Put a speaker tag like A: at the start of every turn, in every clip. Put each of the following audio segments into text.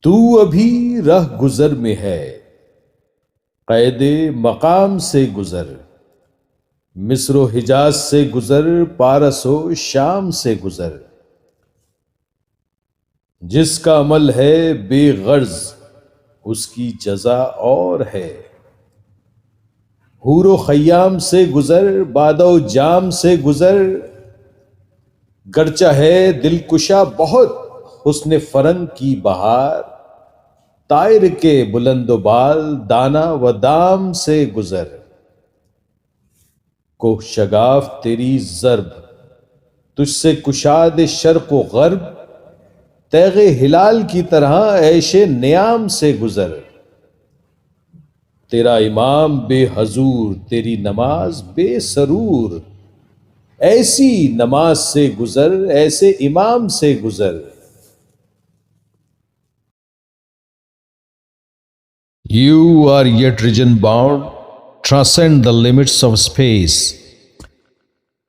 A: تو ابھی رہ گزر میں ہے، قید مقام سے گزر، مصر و حجاز سے گزر، پارس و شام سے گزر۔ جس کا عمل ہے بے غرض اس کی جزا اور ہے۔ حور و خیام سے گزر، بادہ و جام سے گزر، گرچہ ہے دلکشا بہت حسن فرنگ کی بہار، طائر کے بلند و بال دانا و دام سے گزر۔ کوہ شگاف تیری ضرب، تجھ سے کشاد شرق و غرب، تیغ ہلال کی طرح عیش نیام سے گزر۔ تیرا امام بے حضور، تیری نماز بے سرور، ایسی نماز سے گزر، ایسے امام سے گزر۔ You are yet region bound, transcend the limits of space,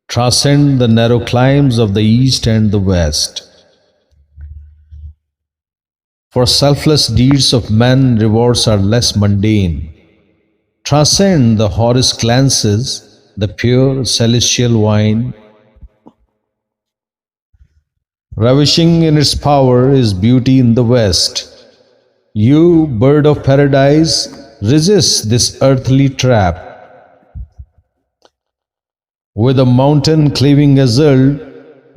A: transcend the narrow climes of the east and the west. For selfless deeds of men, rewards are less mundane. Transcend the Horus glances, the pure celestial wine. Ravishing in its power is beauty in the west. You, bird of paradise, resist this earthly trap. With a mountain cleaving azure,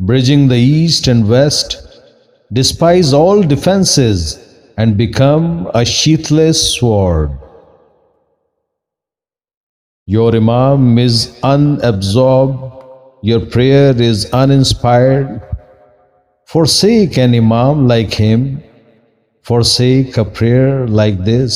A: bridging the east and west, despise all defenses and become a sheathless sword. Your Imam is unabsorbed, your prayer is uninspired. Forsake an Imam like him, forsake a prayer like this.